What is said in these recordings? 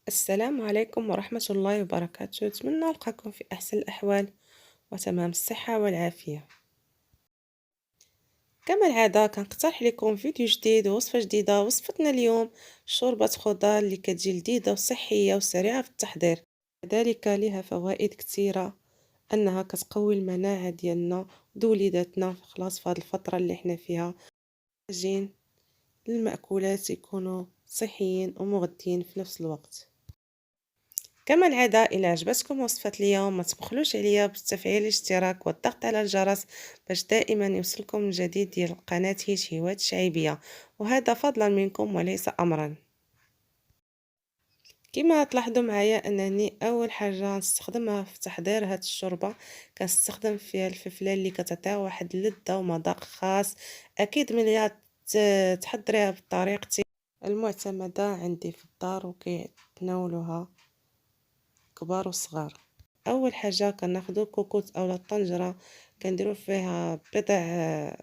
السلام عليكم ورحمة الله وبركاته. أتمنى ألقاكم في أحسن الأحوال وتمام الصحة والعافية. كما العادة كنقترح لكم فيديو جديد ووصفة جديدة. وصفتنا اليوم شوربة خضار اللي كتجي لذيذة وصحية وسريعة في التحضير، كذلك لها فوائد كثيرة، أنها كتقوي المناعة ديالنا ودوليداتنا خلاص في هذه الفترة اللي احنا فيها محتاجين المأكولات يكونوا صحيين ومغذيين في نفس الوقت. كما العادة إلا عجبتكم وصفة اليوم ما تبخلوش عليا بتفعيل الاشتراك والضغط على الجرس باش دائما يوصلكم الجديد ديال قناة هيوات الشعيبية، وهذا فضلا منكم وليس أمرا. كما تلاحظوا معايا أنني أول حاجة نستخدمها في تحضير هاد الشوربة كنستخدم فيها الفلفلة اللي كتعطيها واحد اللذة ومذاق خاص. أكيد ملي تحضريها بطريقتي المعتمدة عندي في الدار وكيتناولوها كبار وصغار. اول حاجه كناخذوا كوكوط اولا الطنجره، كنديروا فيها بضع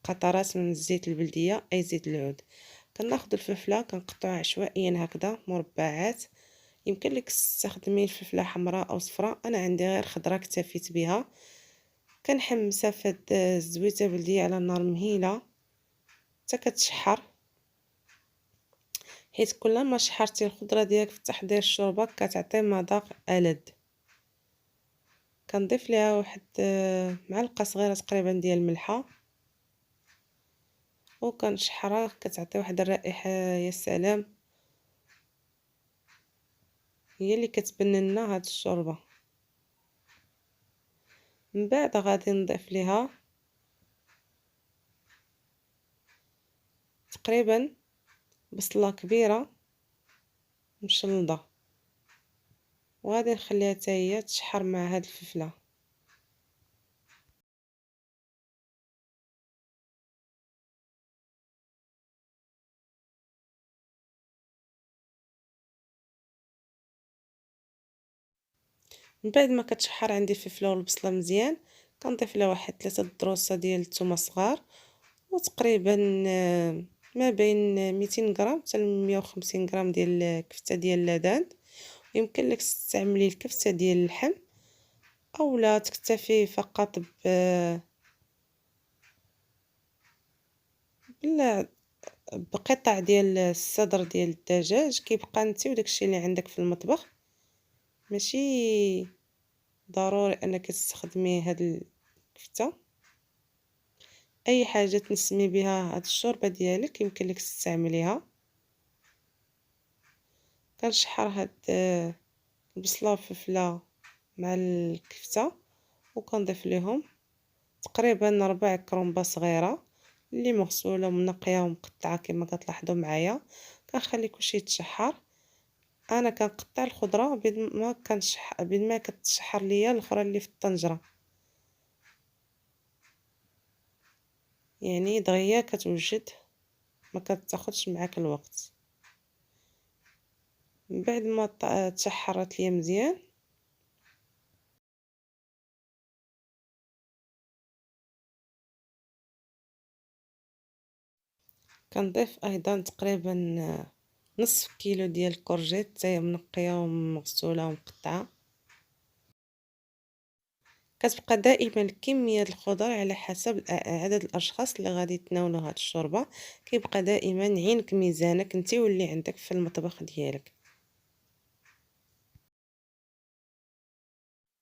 قطرات من الزيت البلديه اي زيت العود. كناخذوا الفلفله كنقطعوها عشوائيا هكذا مربعات. يمكن لك تستخدمي الفلفله حمراء او صفراء، انا عندي غير خضراء اكتفيت بها. كنحمسها في الزويته بلديه على نار مهيله حتى كتشحر، حيت كل ما شحرتي الخضره ديالك في تحضير الشوربه كتعطي مذاق ألذ. كنضيف ليها واحد معلقه صغيره تقريبا ديال الملحه وكنشحرها، كتعطي واحد الرائحه يا سلام، هي اللي كتبنن لنا هاد الشوربه. من بعد غادي نضيف ليها تقريبا بصله كبيره مشلضه، وغادي نخليها حتى هي تشحر مع هاد الفلفله. من بعد ما كتشحر عندي الفلفله والبصله مزيان كنضيف لها واحد 3 دروسه ديال الثومه صغار، وتقريبا ما بين 200 غرام حتى 150 غرام ديال كفته ديال اللذان. يمكن لك تستعملي الكفته ديال اللحم اولا تكتفي فقط بال بقطع ديال الصدر ديال الدجاج. كيبقى انت وداكشي اللي عندك في المطبخ، ماشي ضروري انك تستخدمي هاد الكفته. اي حاجه تنسمي بها هاد الشوربه ديالك يمكن لك تستعمليها. كنشحر هاد البصله والفلفله مع الكفته وكنضيف ليهم تقريبا ربع كرومبه صغيره اللي مغسوله ومنقيه ومقطعه كما كتلاحظوا معايا. كنخلي كلشي يتشحر. انا كنقطع الخضره بين ما كتشحر ليا الاخرى اللي في الطنجره، يعني دغيا كتوجد ما كتاخذش معاك الوقت. من بعد ما تشحرت ليا مزيان كنضيف ايضا تقريبا نصف كيلو ديال الكورجيت حتى هي منقيه ومغسوله ومقطعه. كتبقى دائما كميه الخضر على حسب عدد الاشخاص اللي غادي يتناولوا هاد الشوربه، كيبقى دائما عينك ميزانك انت واللي عندك في المطبخ ديالك.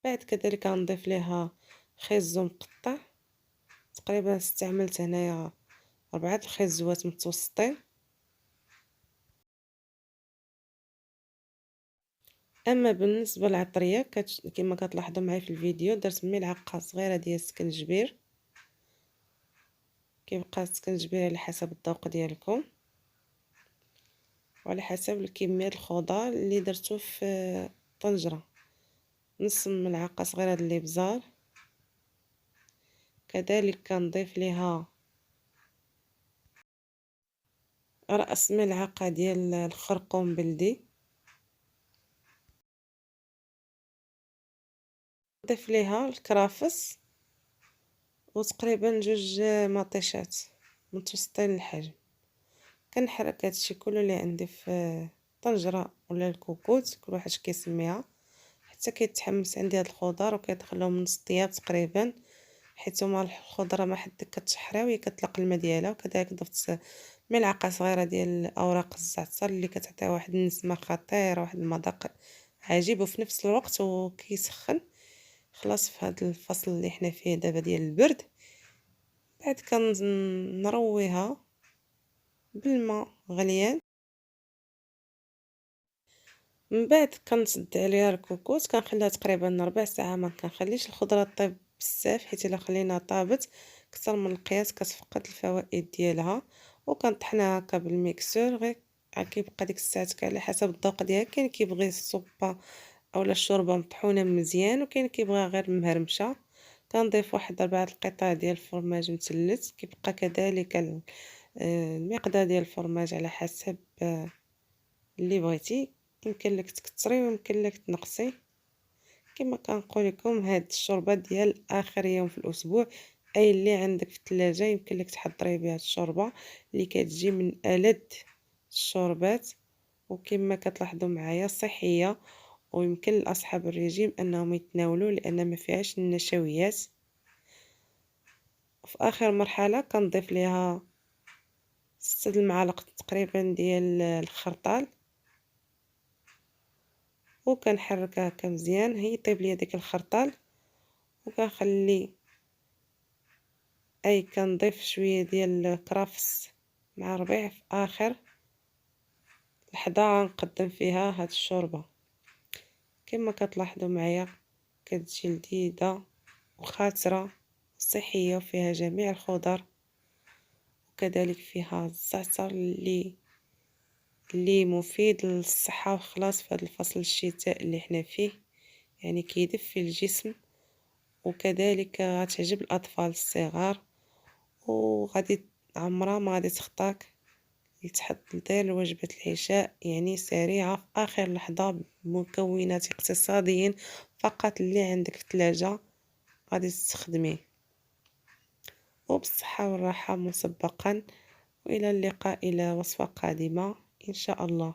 بعد كذلك غنضيف ليها خيزو مقطع، تقريبا استعملت هنايا 4 الخيزوات متوسطين. اما بالنسبه للعطريه كما كتلاحظوا معايا في الفيديو درت ملعقه صغيره ديال السكنجبير. كيبقى السكنجبير على حسب الذوق ديالكم وعلى حسب الكميه الخضار اللي درتو في الطنجره. نص ملعقه صغيره د الابزار. كذلك كنضيف ليها راس ملعقه ديال الخرقوم بلدي. نضيف ليها الكرافس وتقريبا 2 مطيشات متوسطين الحجم. كنحرك هادشي كله اللي عندي في الطنجرة ولا الكوكوت كل واحد كيسميها، حتى كيتحمس عندي هاد الخضر وكيدخلهم نص طياب تقريبا، حيت هما الخضرة ما حدك كتشحرها وهي كتطلق الماء ديالها. وكذلك ضفت ملعقة صغيرة ديال اوراق الزعتر اللي كتعطيها واحد النسمة خطيرة، واحد المذاق عجيب وفي نفس الوقت وكيسخن. خلاص في هذا الفصل اللي حنا فيه دابا ديال البرد، بعد كنرويها بالماء غليان. من بعد كنصد عليها الكوكوط، كنخليها تقريبا ربع ساعة، ما كنخليش الخضرة طيب بزاف حيت الا خليناها طابت كثر من القياس كتفقد الفوائد ديالها. وكنطحنها هكا بالميكسور، غير كيبقى ديك الساعات على حسب الذوق ديالك، كاين كيبغي السوبة اولا الشوربه مطحونه مزيان، وكاين كيبغيها غير مهرمشه. كنضيف واحد 4 قطع ديال الفرماج مثلث، كيبقى كذلك المقدار ديال الفرماج على حسب اللي بغيتي، يمكن لك تكثري ويمكن لك تنقصي. كما كنقول لكم هاد الشوربه ديال اخر يوم في الاسبوع، اي اللي عندك في الثلاجه يمكن لك تحضري بها الشوربه اللي كتجي من ألذ الشوربات. وكما كتلاحظوا معايا صحيه، ويمكن لاصحاب الرجيم انهم يتناولوا لان ما فيهاش النشويات. في اخر مرحله كنضيف ليها 6 المعالق تقريبا ديال الخرطال، وكنحركها هكا مزيان هي طيب ليا ديك الخرطال. وكنخلي كنضيف شويه ديال الكرفس مع ربيع في اخر لحظه غنقدم فيها هاد الشوربه. كما كتلاحظوا معايا كتجي لذيذه وخاتره صحيه وفيها جميع الخضر، وكذلك فيها الزعتر اللي مفيد للصحه وخلاص في هذا الفصل الشتاء اللي حنا فيه، يعني كيدفي الجسم. وكذلك غتعجب الاطفال الصغار، وغادي عمرها ما غادي تخطاك لتحط دير وجبة العشاء، يعني سريعة في آخر لحظة بمكونات اقتصاديين فقط اللي عندك في الثلاجة غادي تستخدميه. وبالصحة والراحة مسبقا، وإلى اللقاء إلى وصفة قادمة إن شاء الله.